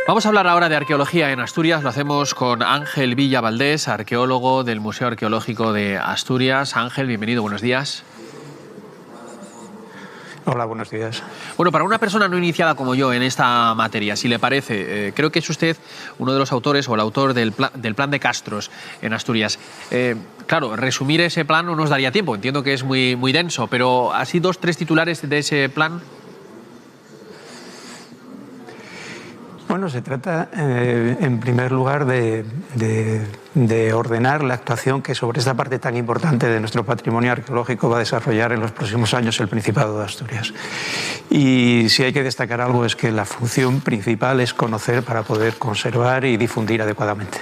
Vamos a hablar ahora de arqueología en Asturias. Lo hacemos con Ángel Villa Valdés, arqueólogo del Museo Arqueológico de Asturias. Ángel, bienvenido, buenos días. Hola, buenos días. Bueno, para una persona no iniciada como yo en esta materia, si le parece, creo que es usted uno de los autores o el autor del plan de Castros en Asturias. Claro, resumir ese plan no nos daría tiempo, entiendo que es muy denso, pero así dos, tres titulares de ese plan. Bueno, se trata en primer lugar de ordenar la actuación que sobre esta parte tan importante de nuestro patrimonio arqueológico va a desarrollar en los próximos años el Principado de Asturias. Y si hay que destacar algo es que la función principal es conocer para poder conservar y difundir adecuadamente.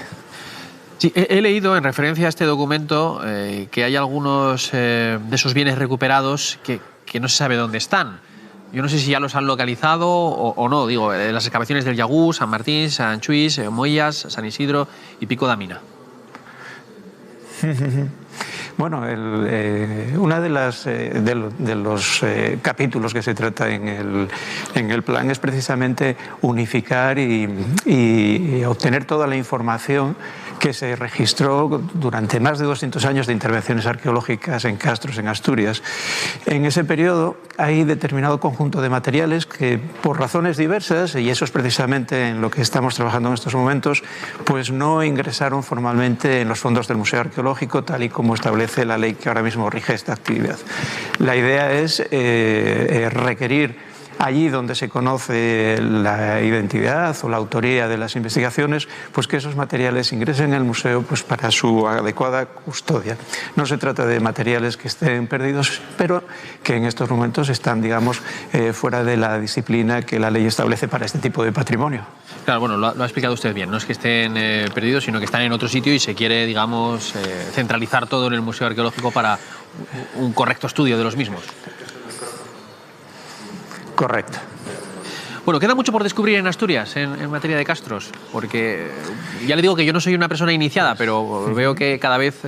Sí, he leído en referencia a este documento que hay algunos de esos bienes recuperados que no se sabe dónde están. Yo no sé si ya los han localizado o no, digo, las excavaciones del Llagú, San Martín, Sant Lluís, Moyas, San Isidro y Pico de Mina. Bueno, uno de los capítulos que se trata en el plan es precisamente unificar y obtener toda la información que se registró durante más de 200 años de intervenciones arqueológicas en Castros, en Asturias. En ese periodo hay determinado conjunto de materiales que, por razones diversas, y eso es precisamente en lo que estamos trabajando en estos momentos, pues no ingresaron formalmente en los fondos del Museo Arqueológico, tal y como establece la ley que ahora mismo rige esta actividad. La idea es requerir allí donde se conoce la identidad o la autoría de las investigaciones, pues que esos materiales ingresen en el museo pues para su adecuada custodia. No se trata de materiales que estén perdidos, pero que en estos momentos están, digamos, fuera de la disciplina que la ley establece para este tipo de patrimonio. Claro, bueno, lo ha explicado usted bien. No es que estén perdidos, sino que están en otro sitio y se quiere, digamos, centralizar todo en el Museo Arqueológico para un correcto estudio de los mismos. Correcto. Bueno, queda mucho por descubrir en Asturias en materia de castros, porque ya le digo que yo no soy una persona iniciada, pero veo que cada vez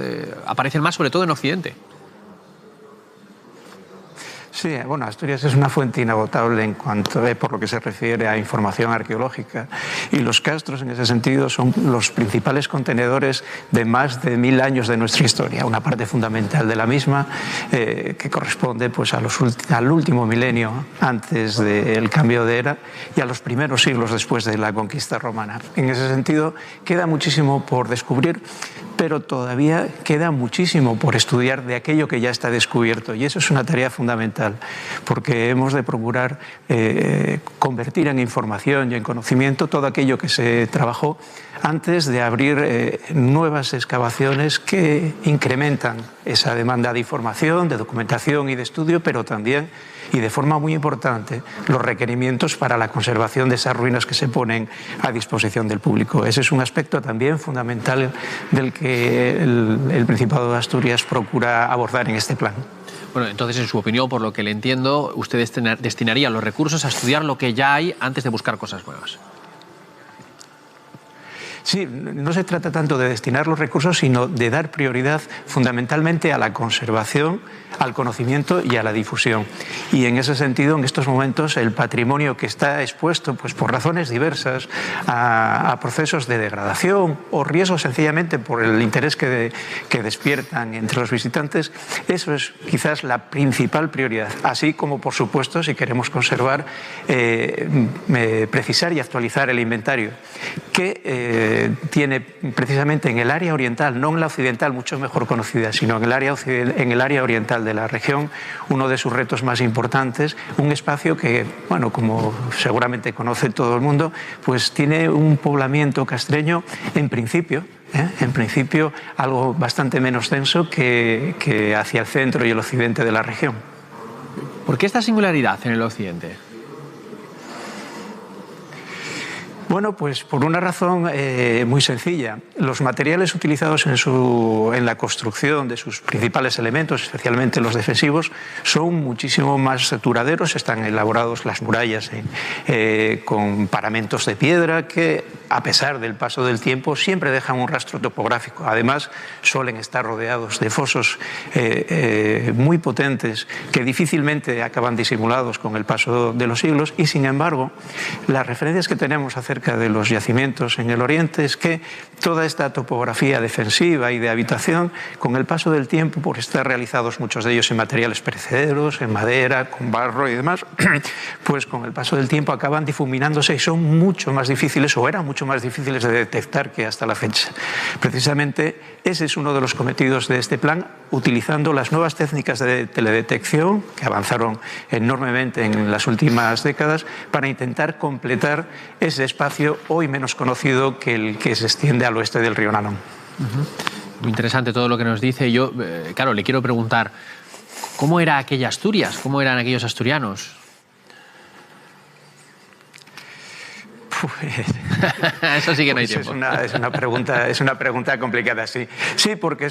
aparecen más, sobre todo en Occidente. Sí, bueno, Asturias es una fuente inagotable en cuanto por lo que se refiere a información arqueológica, y los castros en ese sentido son los principales contenedores de más de 1000 años de nuestra historia, una parte fundamental de la misma que corresponde pues al último milenio antes del cambio de era y a los primeros siglos después de la conquista romana. En ese sentido queda muchísimo por descubrir, pero todavía queda muchísimo por estudiar de aquello que ya está descubierto, y eso es una tarea fundamental, porque hemos de procurar convertir en información y en conocimiento todo aquello que se trabajó antes de abrir nuevas excavaciones que incrementan esa demanda de información, de documentación y de estudio, pero también, y de forma muy importante, los requerimientos para la conservación de esas ruinas que se ponen a disposición del público. Ese es un aspecto también fundamental del que el Principado de Asturias procura abordar en este plan. Bueno, entonces, en su opinión, por lo que le entiendo, usted destinaría los recursos a estudiar lo que ya hay antes de buscar cosas nuevas. Sí, no se trata tanto de destinar los recursos, sino de dar prioridad fundamentalmente a la conservación, al conocimiento y a la difusión. Y en ese sentido, en estos momentos, el patrimonio que está expuesto, pues por razones diversas, a procesos de degradación o riesgos sencillamente por el interés que despiertan entre los visitantes, eso es quizás la principal prioridad. Así como, por supuesto, si queremos conservar, precisar y actualizar el inventario, que tiene precisamente en el área oriental, no en la occidental, mucho mejor conocida, sino en el área oriental de la región, uno de sus retos más importantes, un espacio que, bueno, como seguramente conoce todo el mundo, pues tiene un poblamiento castreño en principio algo bastante menos denso que hacia el centro y el occidente de la región. ¿Por qué esta singularidad en el occidente? Bueno, pues por una razón muy sencilla. Los materiales utilizados en la construcción de sus principales elementos, especialmente los defensivos, son muchísimo más duraderos. Están elaborados las murallas con paramentos de piedra que, a pesar del paso del tiempo, siempre dejan un rastro topográfico. Además, suelen estar rodeados de fosos muy potentes que difícilmente acaban disimulados con el paso de los siglos, y sin embargo, las referencias que tenemos acerca acerca de los yacimientos en el oriente es que toda esta topografía defensiva y de habitación, con el paso del tiempo, por estar realizados muchos de ellos en materiales perecederos, en madera, con barro y demás, pues con el paso del tiempo acaban difuminándose y son mucho más difíciles, o eran mucho más difíciles de detectar que hasta la fecha. Precisamente ese es uno de los cometidos de este plan, utilizando las nuevas técnicas de teledetección, que avanzaron enormemente en las últimas décadas, para intentar completar ese espacio hoy menos conocido que el que se extiende al oeste del río Nanón. Muy interesante todo lo que nos dice. Yo, claro, le quiero preguntar, ¿cómo era aquella Asturias? ¿Cómo eran aquellos asturianos? Eso sí que no hay tiempo. Es una pregunta complicada, sí. Sí, porque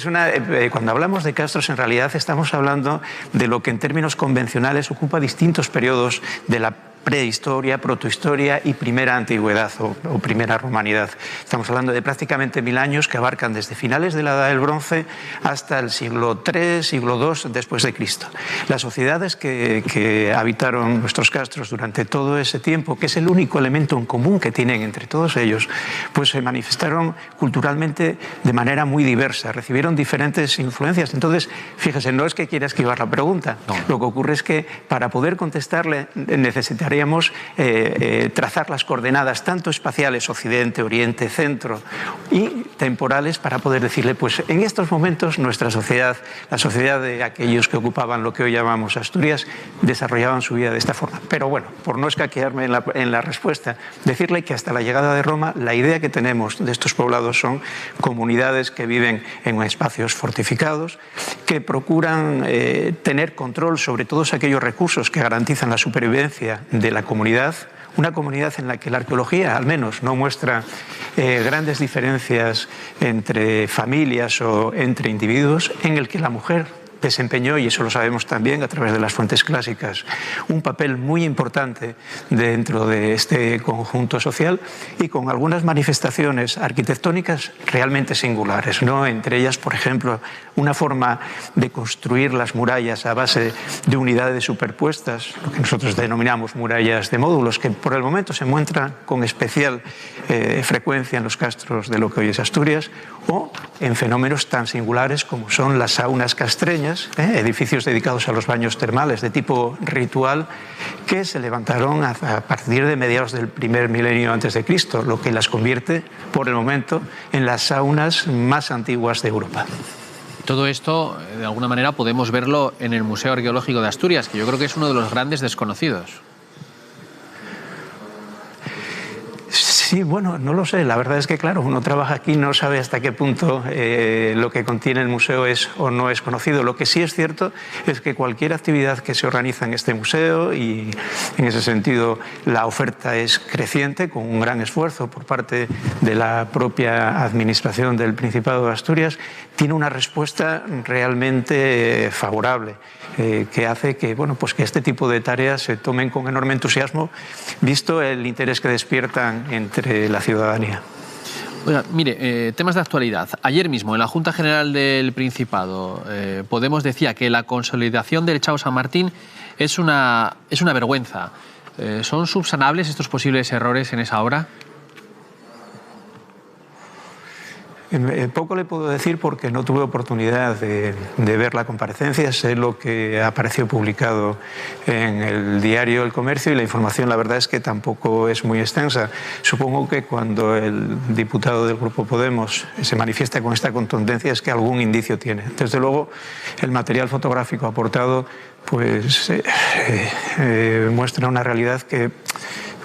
cuando hablamos de castros, en realidad estamos hablando de lo que en términos convencionales ocupa distintos periodos de la prehistoria, protohistoria y primera antigüedad o primera romanidad. Estamos hablando de prácticamente 1000 años que abarcan desde finales de la Edad del Bronce hasta el siglo III, siglo II después de Cristo. Las sociedades que habitaron nuestros castros durante todo ese tiempo, que es el único elemento en común que tienen entre todos ellos, pues se manifestaron culturalmente de manera muy diversa, recibieron diferentes influencias. Entonces, fíjese, no es que quiera esquivar la pregunta, no. Lo que ocurre es que para poder contestarle necesitaríamos trazar las coordenadas tanto espaciales, occidente, oriente, centro, y temporales para poder decirle, pues en estos momentos nuestra sociedad, la sociedad de aquellos que ocupaban lo que hoy llamamos Asturias, desarrollaban su vida de esta forma. Pero bueno, por no escaquearme en la respuesta, decirle que hasta la llegada de Roma, la idea que tenemos de estos poblados son comunidades que viven en espacios fortificados, que procuran tener control sobre todos aquellos recursos que garantizan la supervivencia de la comunidad, una comunidad en la que la arqueología al menos no muestra grandes diferencias entre familias o entre individuos, en el que la mujer desempeñó, y eso lo sabemos también a través de las fuentes clásicas, un papel muy importante dentro de este conjunto social, y con algunas manifestaciones arquitectónicas realmente singulares, ¿no? Entre ellas, por ejemplo, una forma de construir las murallas a base de unidades superpuestas, lo que nosotros denominamos murallas de módulos, que por el momento se muestran con especial frecuencia en los castros de lo que hoy es Asturias, o en fenómenos tan singulares como son las saunas castreñas, edificios dedicados a los baños termales de tipo ritual, que se levantaron a partir de mediados del primer milenio antes de Cristo, lo que las convierte por el momento en las saunas más antiguas de Europa. Todo esto, de alguna manera, podemos verlo en el Museo Arqueológico de Asturias, que yo creo que es uno de los grandes desconocidos. Sí, bueno, no lo sé. La verdad es que, claro, uno trabaja aquí y no sabe hasta qué punto lo que contiene el museo es o no es conocido. Lo que sí es cierto es que cualquier actividad que se organiza en este museo, y en ese sentido la oferta es creciente, con un gran esfuerzo por parte de la propia administración del Principado de Asturias, tiene una respuesta realmente favorable, que hace que, bueno, pues que este tipo de tareas se tomen con enorme entusiasmo, visto el interés que despiertan entre la ciudadanía. Oiga, mire, temas de actualidad. Ayer mismo, en la Junta General del Principado, Podemos decía que la consolidación del Chao San Martín es una vergüenza. ¿Son subsanables estos posibles errores en esa obra? Poco le puedo decir porque no tuve oportunidad de ver la comparecencia. Sé lo que apareció publicado en el diario El Comercio, y la información, la verdad, es que tampoco es muy extensa. Supongo que cuando el diputado del Grupo Podemos se manifiesta con esta contundencia es que algún indicio tiene. Desde luego, el material fotográfico aportado pues muestra una realidad que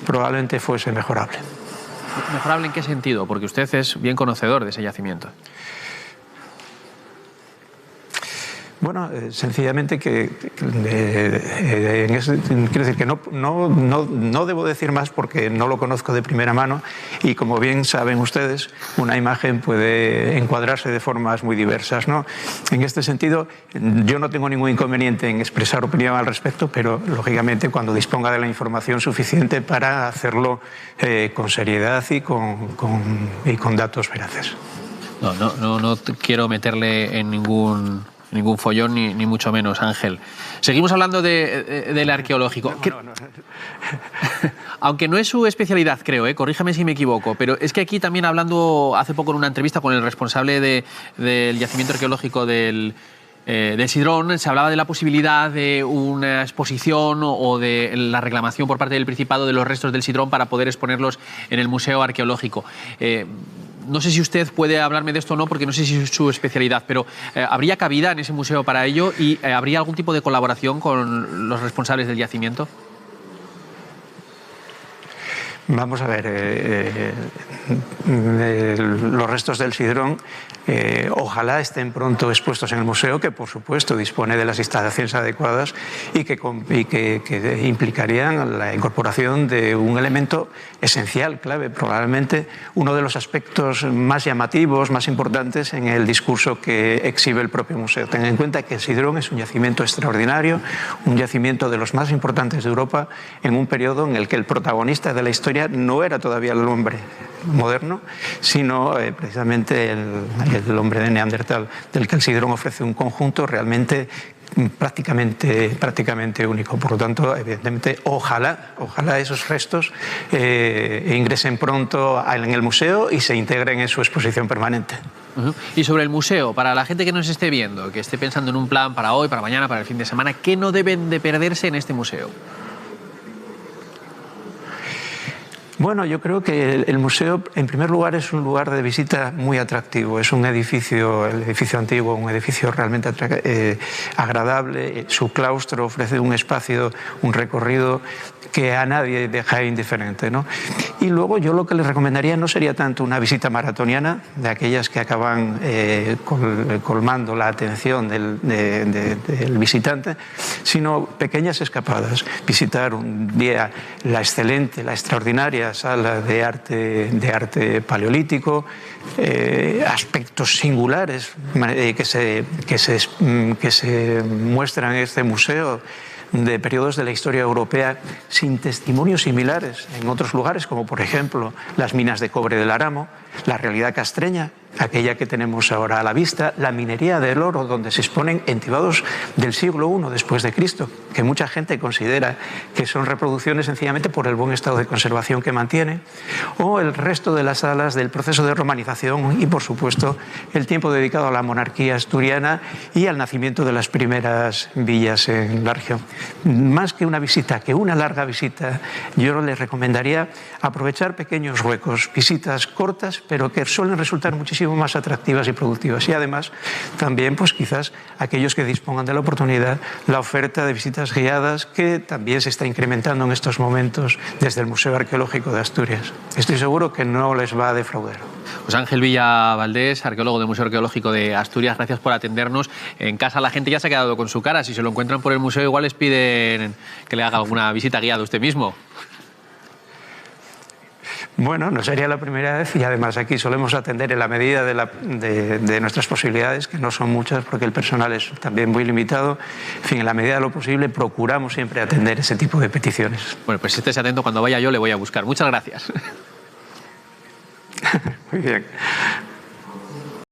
probablemente fuese mejorable. ¿Mejorable en qué sentido? Porque usted es bien conocedor de ese yacimiento. Bueno, sencillamente quiero decir que no debo decir más porque no lo conozco de primera mano, y como bien saben ustedes, una imagen puede encuadrarse de formas muy diversas, ¿no? En este sentido, yo no tengo ningún inconveniente en expresar opinión al respecto, pero lógicamente cuando disponga de la información suficiente para hacerlo con seriedad y con datos veraces. No quiero meterle en ningún Ningún follón, ni mucho menos, Ángel. Seguimos hablando del arqueológico. No. Aunque no es su especialidad, creo, corríjame si me equivoco, pero es que aquí también hablando hace poco en una entrevista con el responsable del yacimiento arqueológico del Sidrón, se hablaba de la posibilidad de una exposición o de la reclamación por parte del Principado de los restos del Sidrón para poder exponerlos en el Museo Arqueológico. No sé si usted puede hablarme de esto o no, porque no sé si es su especialidad, pero ¿habría cabida en ese museo para ello y habría algún tipo de colaboración con los responsables del yacimiento? Vamos a ver, los restos del Sidrón ojalá estén pronto expuestos en el museo, que por supuesto dispone de las instalaciones adecuadas y que implicarían la incorporación de un elemento esencial, clave, probablemente uno de los aspectos más llamativos, más importantes en el discurso que exhibe el propio museo. Ten en cuenta que el Sidrón es un yacimiento extraordinario, un yacimiento de los más importantes de Europa en un periodo en el que el protagonista de la historia no era todavía el hombre moderno, sino precisamente el hombre de Neandertal, del que el Sidrón ofrece un conjunto realmente prácticamente único. Por lo tanto, evidentemente, ojalá esos restos ingresen pronto en el museo y se integren en su exposición permanente. Y sobre el museo, para la gente que nos esté viendo, que esté pensando en un plan para hoy, para mañana, para el fin de semana, ¿qué no deben de perderse en este museo? Bueno, yo creo que el museo, en primer lugar, es un lugar de visita muy atractivo. Es un edificio, el edificio antiguo, un edificio realmente agradable. Su claustro ofrece un espacio, un recorrido que a nadie deja indiferente, ¿no? Y luego yo lo que les recomendaría no sería tanto una visita maratoniana, de aquellas que acaban colmando la atención del visitante, sino pequeñas escapadas. Visitar un día la extraordinaria sala de arte paleolítico, aspectos singulares que se muestran en este museo de periodos de la historia europea sin testimonios similares en otros lugares, como por ejemplo las minas de cobre del Aramo, la realidad castreña, aquella que tenemos ahora a la vista, la minería del oro, donde se exponen entibados del siglo I después de Cristo, que mucha gente considera que son reproducciones sencillamente por el buen estado de conservación que mantiene, o el resto de las salas del proceso de romanización y, por supuesto, el tiempo dedicado a la monarquía asturiana y al nacimiento de las primeras villas en la región. Más que una visita, que una larga visita, yo les recomendaría aprovechar pequeños huecos, visitas cortas, pero que suelen resultar muchísimo más atractivas y productivas. Y además, también, pues quizás aquellos que dispongan de la oportunidad, la oferta de visitas guiadas, que también se está incrementando en estos momentos desde el Museo Arqueológico de Asturias. Estoy seguro que no les va a defraudar. Pues Ángel Villa Valdés, arqueólogo del Museo Arqueológico de Asturias, gracias por atendernos. En casa la gente ya se ha quedado con su cara. Si se lo encuentran por el museo, igual les piden que le haga alguna visita guiada usted mismo. Bueno, no sería la primera vez y además aquí solemos atender en la medida de nuestras posibilidades, que no son muchas porque el personal es también muy limitado. En fin, en la medida de lo posible procuramos siempre atender ese tipo de peticiones. Bueno, pues estése atento, cuando vaya yo le voy a buscar. Muchas gracias. Muy bien.